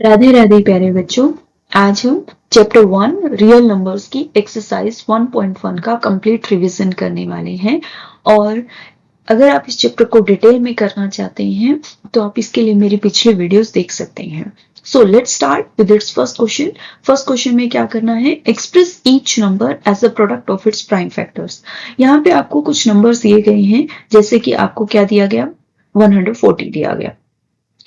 राधे राधे प्यारे बच्चों। आज हम चैप्टर 1 रियल नंबर्स की एक्सरसाइज 1.1 का कंप्लीट रिवीजन करने वाले हैं। और अगर आप इस चैप्टर को डिटेल में करना चाहते हैं तो आप इसके लिए मेरी पिछले वीडियोस देख सकते हैं। So let's start with its first question. First question में क्या करना है, express each number as a product of its prime factors. यहाँ पे आपको कुछ नंबर्स दिए गए हैं, जैसे कि आपको क्या दिया गया, 140 दिया गया।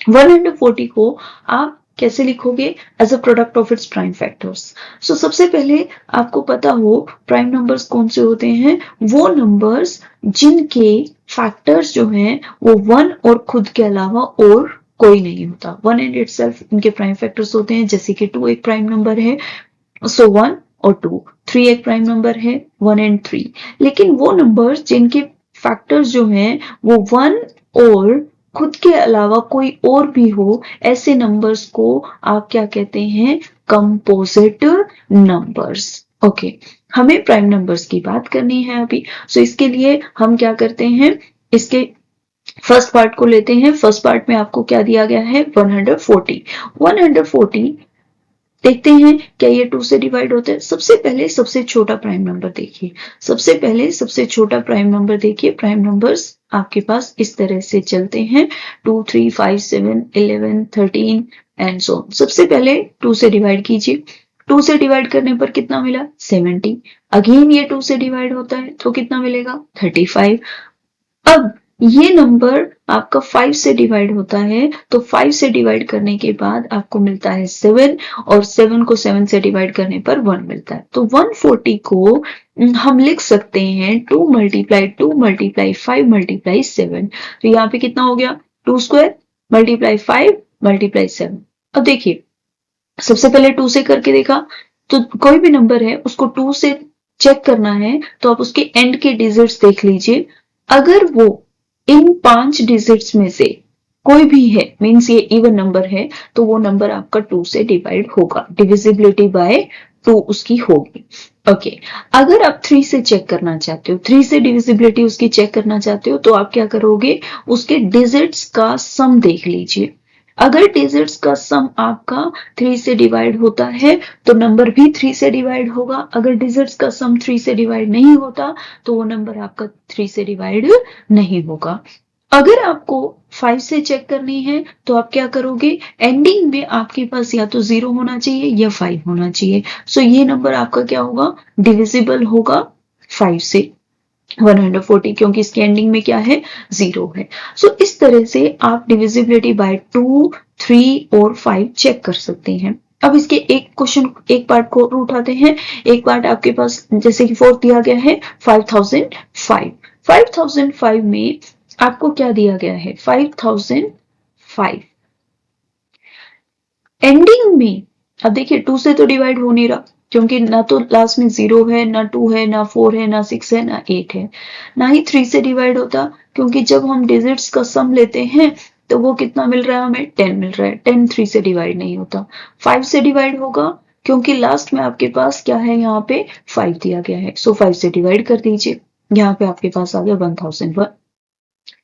140 को आप कैसे लिखोगे, as a product of its prime factors. So सबसे पहले आपको पता हो प्राइम नंबर्स कौन से होते हैं, वो नंबर्स जिनके फैक्टर्स जो हैं वो 1 और खुद के अलावा और कोई नहीं होता। 1 एंड इटसेल्फ इनके प्राइम फैक्टर्स होते हैं, जैसे कि 2 एक प्राइम नंबर है, सो 1 और 2। 3 एक प्राइम नंबर है, 1 एंड 3। लेकिन वो नंबर्स जिनके फैक्टर्स जो हैं वो 1 और खुद के अलावा कोई और भी हो, ऐसे नंबर्स को आप क्या कहते हैं, कंपोजिट नंबर्स। ओके, हमें प्राइम नंबर्स की बात करनी है अभी। सो इसके लिए हम क्या करते हैं, इसके फर्स्ट पार्ट को लेते हैं। फर्स्ट पार्ट में आपको क्या दिया गया है, 140। 140 देखते हैं क्या ये 2 से डिवाइड होता है। सबसे पहले सबसे छोटा प्राइम नंबर देखिए, सबसे पहले सबसे छोटा प्राइम नंबर देखिए। प्राइम नंबर्स आपके पास इस तरह से चलते हैं, 2 3 5 7 11 13 एंड सो ऑन। सबसे पहले 2 से डिवाइड कीजिए। 2 से डिवाइड करने पर कितना मिला, 70। अगेन ये 2 से डिवाइड होता है तो कितना मिलेगा, 35। अब ये नंबर आपका 5 से डिवाइड होता है, तो 5 से डिवाइड करने के बाद आपको मिलता है 7, और 7 को 7 से डिवाइड करने पर 1 मिलता है। तो 140 को हम लिख सकते हैं 2 मल्टीप्लाई 2 मल्टीप्लाई 5 मल्टीप्लाई 7। तो यहाँ पे कितना हो गया, 2 स्क्वायर मल्टीप्लाई 5 मल्टीप्लाई 7। अब देखिए, सबसे पहले 2 से करके देखा, तो कोई भी नंबर है उसको 2 से चेक करना है तो आप उसके एंड के डिजिट्स देख लीजिए। अगर वो इन 5 डिजिट्स में से कोई भी है, मीन्स ये इवन नंबर है, तो वो नंबर आपका 2 से डिवाइड होगा, डिविजिबिलिटी बाय 2 उसकी होगी। ओके, अगर आप 3 से चेक करना चाहते हो, 3 से डिविजिबिलिटी उसकी चेक करना चाहते हो, तो आप क्या करोगे, उसके डिजिट्स का सम देख लीजिए। अगर डिजिट्स का सम आपका 3 से डिवाइड होता है तो नंबर भी 3 से डिवाइड होगा। अगर डिजिट्स का सम 3 से डिवाइड नहीं होता तो वो नंबर आपका 3 से डिवाइड नहीं होगा। अगर आपको 5 से चेक करनी है तो आप क्या करोगे, एंडिंग में आपके पास या तो 0 होना चाहिए या 5 होना चाहिए। सो ये नंबर आपका क्या होगा, डिविजिबल होगा 5 से 140, क्योंकि इसके एंडिंग में क्या है, 0 है। सो इस तरह से आप डिविजिबिलिटी बाय 2, 3 और 5 चेक कर सकते हैं। अब इसके एक क्वेश्चन, एक पार्ट को और उठाते हैं। एक पार्ट आपके पास जैसे कि 4 दिया गया है, 5005। 5005 में आपको क्या दिया गया है, 5005 एंडिंग में। अब देखिए 2 से तो डिवाइड हो नहीं रहा, क्योंकि ना तो लास्ट में 0 है, ना 2 है, ना 4 है, ना 6 है, ना 8 है। ना ही 3 से डिवाइड होता, क्योंकि जब हम डिजिट्स का सम लेते हैं तो वो कितना मिल रहा है हमें, 10 मिल रहा है। 10 3 से डिवाइड नहीं होता। 5 से डिवाइड होगा, क्योंकि लास्ट में आपके पास क्या है, यहाँ पे 5 दिया गया है। सो 5 से डिवाइड कर दीजिए, यहाँ पे आपके पास आ गया 1001।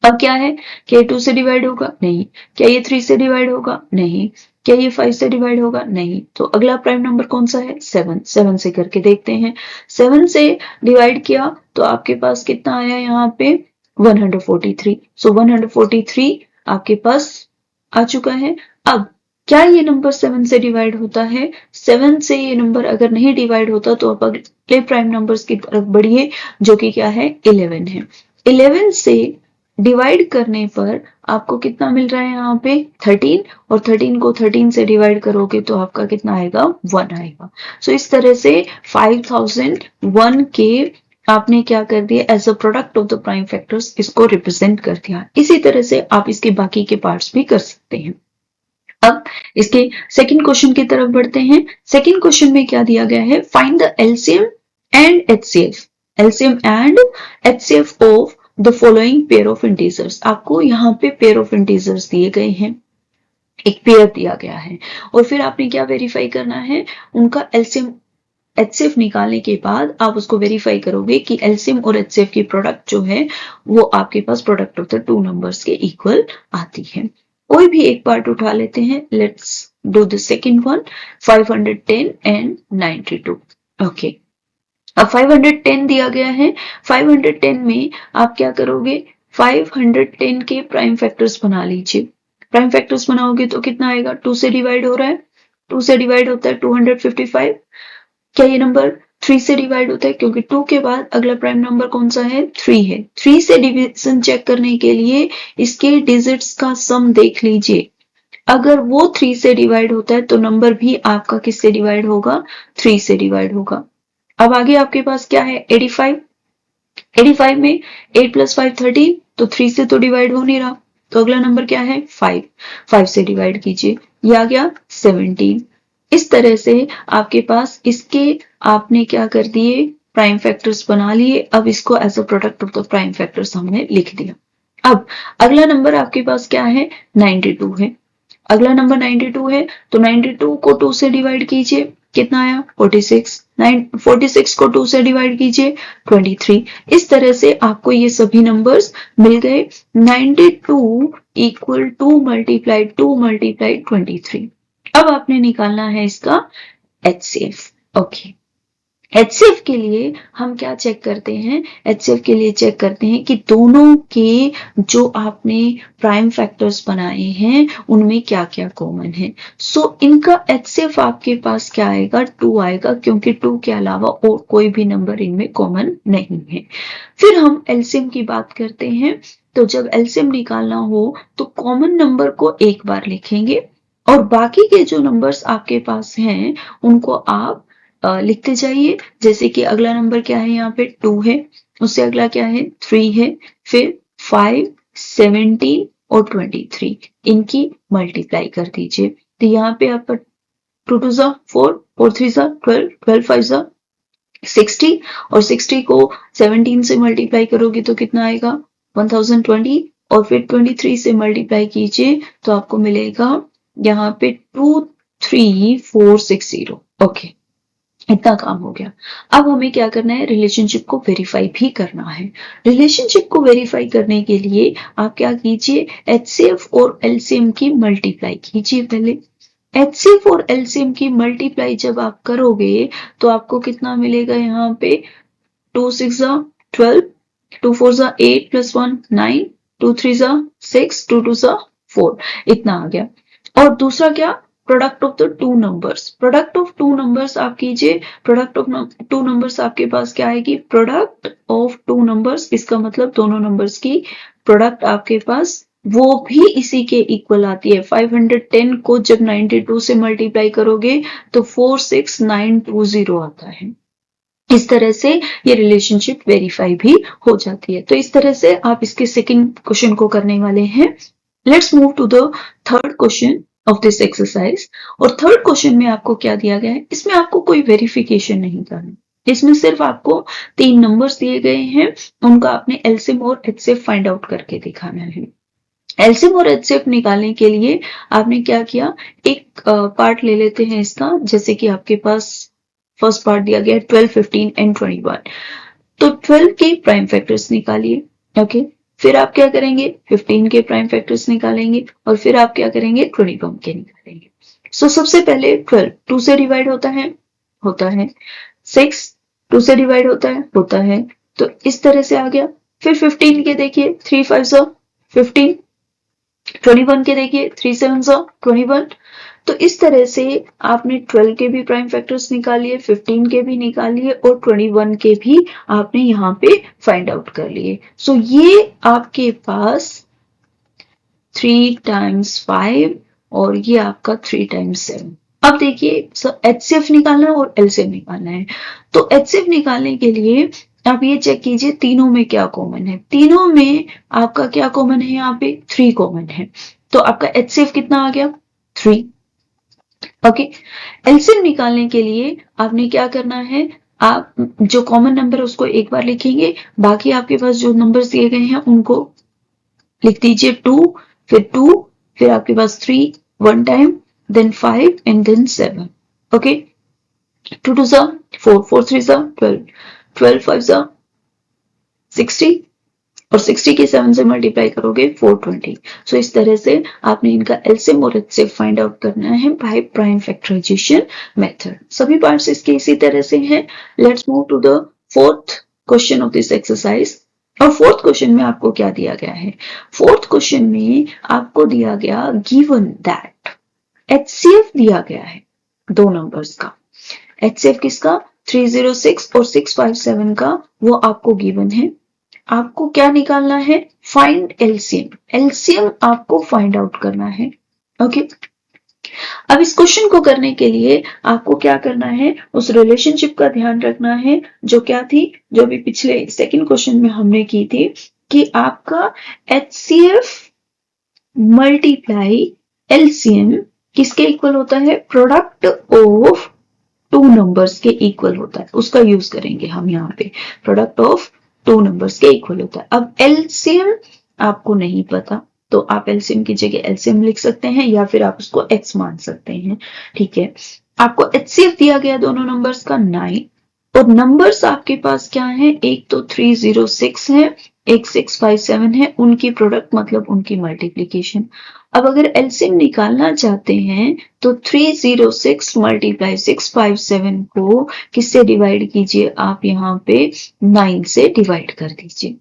अब क्या है, क्या 2 से डिवाइड होगा, नहीं। क्या ये 3 से डिवाइड होगा, नहीं। क्या ये 5 से डिवाइड होगा, नहीं। तो अगला प्राइम नंबर कौन सा है, 7। 7 से करके देखते हैं। 7 से डिवाइड किया तो आपके पास कितना आया, यहाँ पे 143। सो 143 आपके पास आ चुका है। अब क्या ये नंबर 7 से डिवाइड होता है, 7 से ये नंबर अगर नहीं डिवाइड होता तो आप अगले प्राइम नंबर्स की तरफ बढ़िए, जो कि क्या है, 11 है। 11 से डिवाइड करने पर आपको कितना मिल रहा है, यहाँ पे 13, और 13 को 13 से डिवाइड करोगे तो आपका कितना आएगा, 1 आएगा। सो इस तरह से 5001 के आपने क्या कर दिया, as a product of the prime factors इसको रिप्रेजेंट कर दिया। इसी तरह से आप इसके बाकी के पार्ट्स भी कर सकते हैं। अब इसके सेकंड क्वेश्चन की तरफ बढ़ते हैं। सेकंड क्वेश्चन में क्या दिया गया है, find the LCM and HCF. LCM and HCF of the following pair of integers. आपको यहाँ पे पेयर ऑफ इंटीजर्स दिए गए हैं, एक पेयर दिया गया है, और फिर आपने क्या वेरीफाई करना है, उनका एलसीएम एचसीएफ निकालने के बाद आप उसको वेरीफाई करोगे कि एलसीएम और एचसीएफ की प्रोडक्ट जो है वो आपके पास product of the two numbers के इक्वल आती है। कोई भी एक पार्ट उठा लेते हैं, let's do the second one, 510 and 92. Okay, अब 510 दिया गया है। 510 में आप क्या करोगे, 510 के प्राइम फैक्टर्स बना लीजिए। प्राइम फैक्टर्स बनाओगे तो कितना आएगा, 2 से डिवाइड हो रहा है, 2 से डिवाइड होता है 255। क्या ये नंबर 3 से डिवाइड होता है, क्योंकि 2 के बाद अगला प्राइम नंबर कौन सा है, 3 है। 3 से डिवीजन चेक करने के लिए इसके डिजिट्स का सम देख लीजिए। अगर वो 3 से डिवाइड होता है तो नंबर भी आपका किससे डिवाइड होगा, 3 से डिवाइड होगा। अब आगे आपके पास क्या है, 85। 85 में 8 + 5 30, तो 3 से तो डिवाइड हो नहीं रहा, तो अगला नंबर क्या है, 5। 5 से डिवाइड कीजिए, ये आ गया 17। इस तरह से आपके पास इसके आपने क्या कर दिए, प्राइम फैक्टर्स बना लिए। अब इसको as a product of the prime factors हमने लिख दिया। अब अगला नंबर आपके पास क्या है, 92 है। अगला नंबर 92 है, तो 92 को 2 से डिवाइड कीजिए, कितना आया, 46। 46 को 2 से डिवाइड कीजिए, 23। इस तरह से आपको ये सभी नंबर्स मिल गए। 92 इक्वल टू मल्टीप्लाइड 2 मल्टीप्लाइड 23। अब आपने निकालना है इसका HCF। ओके, HCF के लिए हम क्या चेक करते हैं, HCF के लिए चेक करते हैं कि दोनों के जो आपने प्राइम फैक्टर्स बनाए हैं उनमें क्या क्या कॉमन है। सो इनका HCF आपके पास क्या आएगा, 2 आएगा, क्योंकि 2 के अलावा और कोई भी नंबर इनमें कॉमन नहीं है। फिर हम एलसीएम की बात करते हैं, तो जब एलसीएम निकालना हो तो कॉमन नंबर को एक बार लिखेंगे और बाकी के जो नंबर्स आपके पास हैं उनको आप लिखते जाइए। जैसे कि अगला नंबर क्या है, यहाँ पे 2 है, उससे अगला क्या है, 3 है, फिर 5, 17 और 23, इनकी मल्टीप्लाई कर दीजिए। तो यहाँ पे आपका 2 2 ज़ा 4, 4 3 ज़ा 12, 12 5 ज़ा 60 और 60 को 17 से मल्टीप्लाई करोगे तो कितना आएगा, 1020, और फिर 23 से मल्टीप्लाई कीजिए तो आपको मिलेगा यहाँ पे 23460। ओके, इतना काम हो गया। अब हमें क्या करना है, रिलेशनशिप को वेरीफाई भी करना है। रिलेशनशिप को वेरीफाई करने के लिए आप क्या कीजिए, HCF और LCM की मल्टीप्लाई कीजिए पहले। HCF और LCM की मल्टीप्लाई जब आप करोगे तो आपको कितना मिलेगा, यहाँ पे 2 6 ज़ा 12, 2 4 ज़ा 8 + 1 9, 2 3 ज़ा 6, 2 2 ज़ा 4, इतना आ गया। और दूसरा क्या, product of the two numbers. Product of two numbers आप कीजिए। प्रोडक्ट ऑफ टू नंबर्स आपके पास क्या आएगी, प्रोडक्ट ऑफ टू नंबर्स, इसका मतलब दोनों नंबर्स की प्रोडक्ट आपके पास वो भी इसी के इक्वल आती है। 510 को जब 92 से मल्टीप्लाई करोगे तो 46920 आता है। इस तरह से ये रिलेशनशिप वेरीफाई भी हो जाती है। तो इस तरह से आप इसके सेकंड क्वेश्चन को करने वाले हैं। Let's move to the third question of this exercise. और थर्ड क्वेश्चन में आपको क्या दिया गया है, इसमें आपको कोई वेरिफिकेशन नहीं करना, इसमें सिर्फ आपको 3 नंबर्स दिए गए हैं, उनका आपने एलसीएम और एचसीएफ फाइंड आउट करके दिखाना है। एलसीएम और एचसीएफ निकालने के लिए आपने क्या किया, एक पार्ट ले लेते हैं इसका। जैसे कि आपके पास फर्स्ट पार्ट दिया गया 12, 15 एंड 21, तो 12 के प्राइम फैक्टर्स निकालिए। ओके, फिर आप क्या करेंगे, 15 के प्राइम फैक्टर्स निकालेंगे और फिर आप क्या करेंगे, 21 के निकालेंगे। सो सबसे पहले 12 2 से डिवाइड होता है, होता है। 6 2 से डिवाइड होता है, तो इस तरह से आ गया। फिर 15 के देखिए, 3 5 ज़ा 15, 21 के देखिए 3 7 ज़ा 21। तो इस तरह से आपने 12 के भी प्राइम फैक्टर्स निकालिए, 15 के भी निकालिए और 21 के भी आपने यहाँ पे फाइंड आउट कर लिए। सो ये आपके पास 3 × 5 और ये आपका 3 × 7। अब देखिए HCF निकालना है और LCM निकालना है। तो HCF निकालने के लिए आप ये चेक कीजिए तीनों में क्या कॉमन है। तीनों में आपका क्या कॉमन है, यहाँ पे 3 कॉमन है, तो आपका HCF कितना आ गया, 3। ओके, एलसीएम निकालने के लिए आपने क्या करना है, आप जो कॉमन नंबर है उसको एक बार लिखेंगे, बाकी आपके पास जो नंबर्स दिए गए हैं उनको लिख दीजिए। 2, फिर 2, फिर आपके पास 3 one time, then 5 and then 7। Okay, 2 2 ज़ा 4, 4 3 ज़ा 12, 12 5 ज़ा 60, और 60 के 7 से मल्टीप्लाई करोगे 420। सो इस तरह से आपने इनका एलसीएम और एचसीएफ फाइंड आउट करना है बाय प्राइम फैक्टराइजेशन मेथड। सभी पार्ट्स इसके इसी तरह से हैं। Let's move to the fourth question of this exercise. और फोर्थ क्वेश्चन में आपको क्या दिया गया है? फोर्थ क्वेश्चन में आपको दिया गया गिवन दैट एचसीएफ दिया गया है दो नंबर्स का। एचसीएफ किसका? 306 और 657 का, वो आपको गिवन है। आपको क्या निकालना है? Find LCM. एलसीएम आपको फाइंड आउट करना है। ओके, अब इस क्वेश्चन को करने के लिए आपको क्या करना है? उस रिलेशनशिप का ध्यान रखना है जो क्या थी, जो भी पिछले सेकंड क्वेश्चन में हमने की थी, कि आपका एचसीएफ मल्टीप्लाई एलसीएम किसके इक्वल होता है? प्रोडक्ट ऑफ टू नंबर्स के इक्वल होता है। उसका यूज करेंगे हम यहाँ पे। प्रोडक्ट ऑफ टू नंबर्स के इक्वल होता है। अब एलसीएम आपको नहीं पता तो आप एलसीएम की जगह एलसीएम लिख सकते हैं या फिर आप उसको एक्स मान सकते हैं। ठीक है, आपको एचसीएफ दिया गया दोनों नंबर्स का 9 और नंबर्स आपके पास क्या है? एक तो 306 है, एक 657 है। उनकी प्रोडक्ट मतलब उनकी मल्टीप्लीकेशन। अब अगर एलसीएम निकालना चाहते हैं तो 306 मल्टीप्लाई 657 को किससे डिवाइड कीजिए? आप यहाँ पे 9 से डिवाइड कर दीजिए।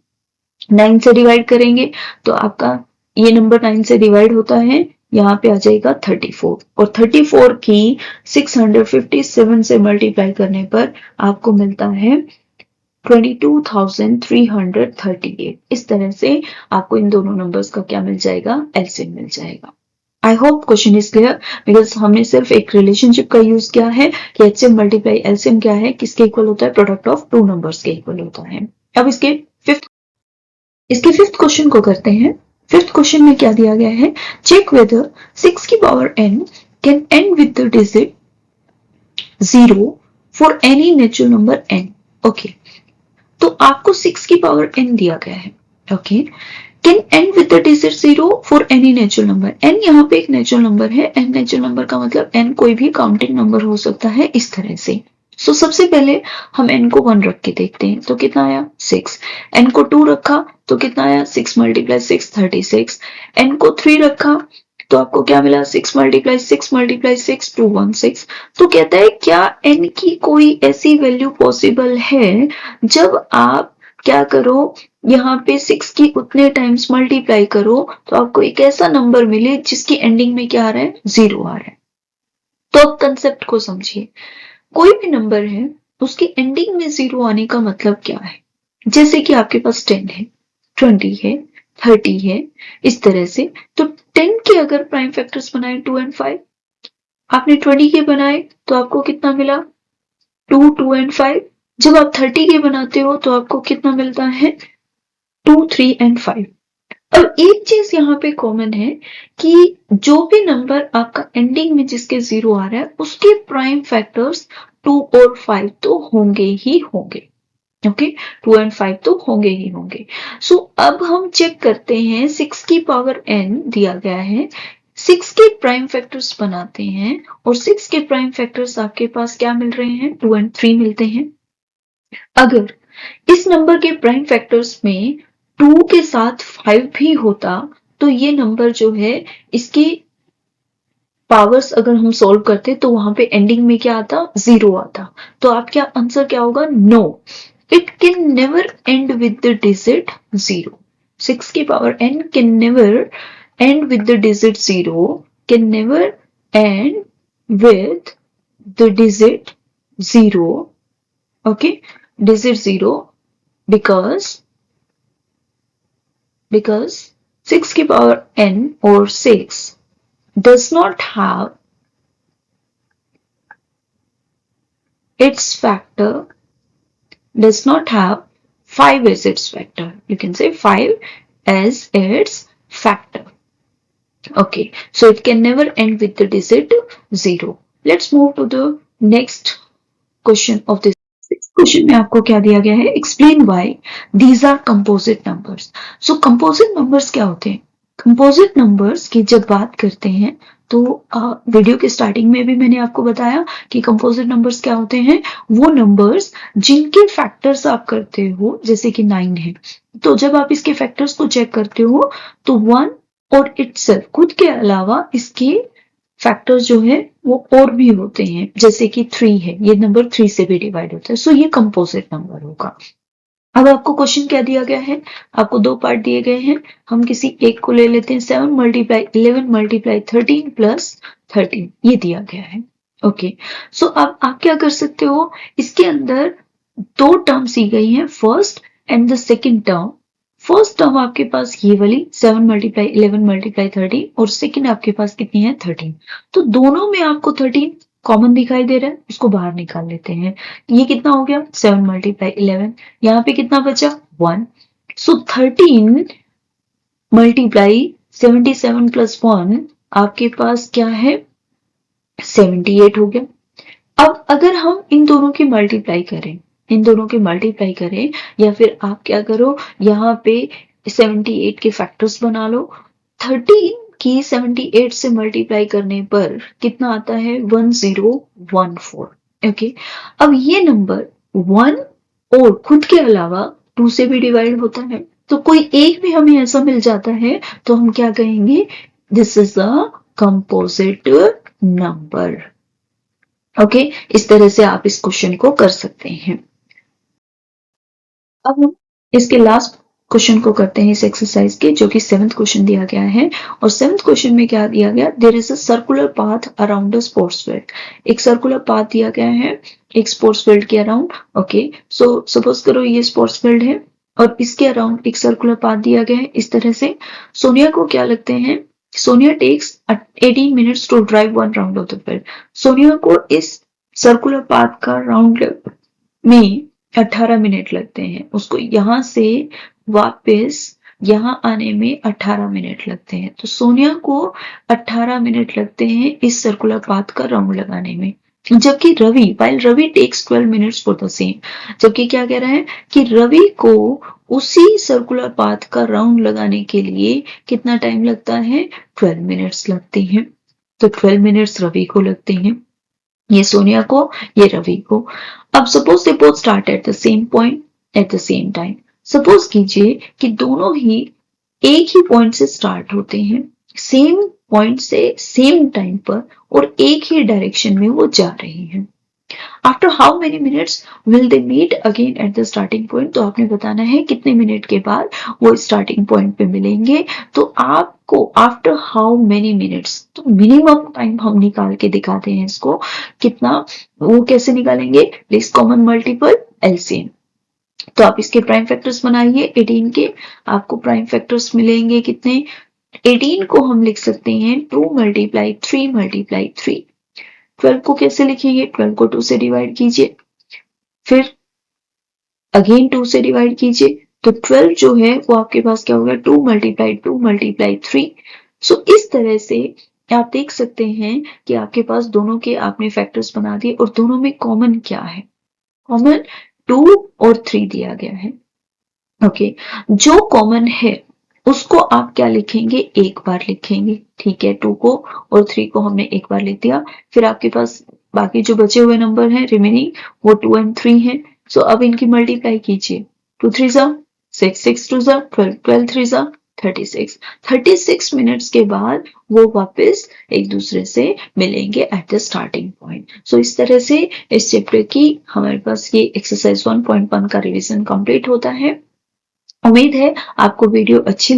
9 से डिवाइड करेंगे तो आपका ये नंबर 9 से डिवाइड होता है, यहाँ पे आ जाएगा 34 और 34 की 657 से मल्टीप्लाई करने पर आपको मिलता है 22,338। इस तरह से आपको इन दोनों नंबर्स का क्या मिल जाएगा? एलसीएम मिल जाएगा। I hope question is clear, because हमने सिर्फ एक रिलेशनशिप का यूज किया है कि एचसीएम मल्टीप्लाई एलसीएम क्या है, किसके इक्वल होता है? प्रोडक्ट ऑफ टू नंबर्स के इक्वल होता है। अब इसके फिफ्थ क्वेश्चन को करते हैं। फिफ्थ क्वेश्चन में क्या दिया गया है? चेक वेदर 6 की power n can and with the digit 0 for any natural number n। Okay, तो आपको 6 की पावर n दिया गया है। Okay, can and with the digit 0 for any natural number. n यहाँ पे एक नेचुरल नंबर है। n नेचुरल नंबर का मतलब n कोई भी काउंटिंग नंबर हो सकता है, इस तरह से। सो सबसे पहले हम n को 1 रख के देखते हैं तो कितना आया? 6। n को 2 रखा तो कितना आया? 6 मल्टीप्लाई 6 36। n को 3 रखा तो आपको क्या मिला? 6 मल्टीप्लाई 6 मल्टीप्लाई 6 216। तो कहता है क्या n की कोई ऐसी वैल्यू पॉसिबल है जब आप क्या करो, यहाँ पे 6 की उतने टाइम्स मल्टीप्लाई करो तो आपको एक ऐसा नंबर मिले जिसकी एंडिंग में क्या आ रहा है? 0 आ रहा है। तो अब कंसेप्ट को समझिए। कोई भी नंबर है, उसकी एंडिंग में 0 आने का मतलब क्या है? जैसे कि आपके पास 10 है, 20 है, 30 है, इस तरह से। तो 10 के अगर प्राइम फैक्टर्स बनाए 2 एंड 5, आपने 20 के बनाए तो आपको कितना मिला? 2, 2 एंड 5। जब आप 30 के बनाते हो तो आपको कितना मिलता है? 2, 3 एंड 5। अब एक चीज यहाँ पे कॉमन है कि जो भी नंबर आपका एंडिंग में जिसके 0 आ रहा है उसके प्राइम फैक्टर्स 2 और 5 तो होंगे ही होंगे। ओके, 2 एंड 5 तो होंगे ही होंगे। सो अब हम चेक करते हैं 6 की पावर n दिया गया है, 6 के प्राइम फैक्टर्स बनाते हैं और 6 के प्राइम फैक्टर्स आपके पास क्या मिल रहे हैं? 2 एंड 3 मिलते हैं। अगर इस नंबर के प्राइम फैक्टर्स में 2 के साथ 5 भी होता तो ये नंबर जो है इसकी पावर्स अगर हम सॉल्व करते तो वहां पे एंडिंग में क्या आता? 0 आता। तो आपका आंसर क्या होगा? No, it can never end with the digit 0। 6 की power n can never end with the digit 0, can never end with the digit 0। okay, digit 0 because 6 की power n or 6 does not have its factor, does not have 5 as its factor. You can say 5 as its factor. Okay, so it can never end with the digit 0. Let's move to the next question of this. Question में आपको क्या दिया गया है? Explain why these are composite numbers. So composite numbers क्या होते हैं? Composite numbers की जब बात करते हैं तो वीडियो के स्टार्टिंग में भी मैंने आपको बताया कि कंपोजिट नंबर्स क्या होते हैं, वो नंबर्स जिनके फैक्टर्स आप करते हो, जैसे कि 9 है, तो जब आप इसके फैक्टर्स को चेक करते हो तो 1 और इटसेल्फ खुद के अलावा इसके फैक्टर्स जो है वो और भी होते हैं, जैसे कि 3 है, ये नंबर 3 से भी डिवाइड होता है, सो ये कंपोजिट नंबर होगा। अब आपको क्वेश्चन क्या दिया गया है, आपको दो पार्ट दिए गए हैं, हम किसी एक को ले लेते हैं। 7 मल्टीप्लाई 11 मल्टीप्लाई 13 प्लस 13 ये दिया गया है। ओके, सो अब आप क्या कर सकते हो, इसके अंदर दो टर्म्स दी गई हैं, first and the second term. First term आपके पास ये वाली 7 मल्टीप्लाई 11 मल्टीप्लाई 13 और सेकेंड आपके पास कितनी है 13। तो दोनों में आपको 13 कॉमन दिखाई दे रहा है, उसको बाहर निकाल लेते हैं। ये कितना हो गया 7 मल्टीप्लाई 11, यहाँ पे कितना बचा 1। सो 13 मल्टीप्लाई 77 प्लस 1 आपके पास क्या है 78 हो गया। अब अगर हम इन दोनों की मल्टीप्लाई करें, इन दोनों की मल्टीप्लाई करें, या फिर आप क्या करो यहाँ पे 78 के फैक्टर्स बना लो। 13 की 78 से मल्टीप्लाई करने पर कितना आता है 1014। ओके, अब ये नंबर 1 और खुद के अलावा 2 से भी डिवाइड होता है, तो कोई एक भी हमें ऐसा मिल जाता है तो हम क्या कहेंगे, this is a composite number. Okay, इस तरह से आप इस क्वेश्चन को कर सकते हैं। अब हम इसके लास्ट क्वेश्चन को करते हैं इस एक्सरसाइज के, जो कि 7th क्वेश्चन दिया गया है। और 7th क्वेश्चन में क्या दिया गया, there is a circular path around a sports field. एक सर्कुलर पाथ दिया गया है एक स्पोर्ट्स फील्ड के अराउंड। ओके, सो सपोज करो ये स्पोर्ट्स फील्ड है और इसके अराउंड एक सर्कुलर पाथ दिया गया है इस तरह से। सोनिया को क्या लगते हैं, Sonia takes 18 minutes to drive 1 round of the field. Sonia को इस सर्कुलर पाथ का राउंड में 18 मिनट लगते हैं, उसको यहां से वापस यहां आने में 18 मिनट लगते हैं। तो सोनिया को 18 मिनट लगते हैं इस सर्कुलर पाथ का राउंड लगाने में, जबकि Ravi takes 12 minutes for the same. जबकि क्या कह रहा है कि रवि को उसी सर्कुलर पाथ का राउंड लगाने के लिए कितना टाइम लगता है 12 मिनट्स लगते हैं। तो 12 मिनट्स रवि को लगते हैं, ये सोनिया को, ये रवि को। अब suppose they both start at the same point at the same time. Suppose कीजिए कि दोनों ही एक ही पॉइंट से स्टार्ट होते हैं, सेम पॉइंट से सेम टाइम पर, और एक ही डायरेक्शन में वो जा रहे हैं। After how many minutes will they meet again at the starting point. तो आपने बताना है कितने मिनट के बाद वो स्टार्टिंग पॉइंट पे मिलेंगे। तो आपको आफ्टर हाउ मेनी मिनट्स, तो मिनिमम टाइम हम निकाल के दिखाते हैं इसको, कितना वो कैसे निकालेंगे, लीस्ट कॉमन मल्टीपल एलसीएम। तो आप इसके प्राइम फैक्टर्स बनाइए 18 के, आपको प्राइम फैक्टर्स मिलेंगे कितने, 18 को हम लिख सकते हैं 2 मल्टीप्लाई 3 मल्टीप्लाई 3। 12 को कैसे लिखेंगे, 12 को 2 से डिवाइड कीजिए, फिर अगेन 2 से डिवाइड कीजिए, तो 12 जो है वो आपके पास क्या होगा 2 मल्टीप्लाई 2 मल्टीप्लाई 3। सो इस तरह से आप देख सकते हैं कि आपके पास दोनों के आपने फैक्टर्स बना दिए और दोनों में कॉमन क्या है, कॉमन 2 और 3 दिया गया है। ओके, जो कॉमन है उसको आप क्या लिखेंगे, एक बार लिखेंगे, ठीक है। 2 को और 3 को हमने एक बार लिख दिया, फिर आपके पास बाकी जो बचे हुए नंबर हैं रिमेनिंग वो 2 एंड 3 हैं। सो अब इनकी मल्टीप्लाई कीजिए, 2 3 जा 6, 6 2 जा 12, 12 3 जा 36। 36 मिनट्स के बाद वो वापस एक दूसरे से मिलेंगे एट द स्टार्टिंग पॉइंट। सो इस तरह से इस चैप्टर की हमारे पास ये एक्सरसाइज 1.1 का रिवीजन कंप्लीट होता है। उम्मीद है आपको वीडियो अच्छी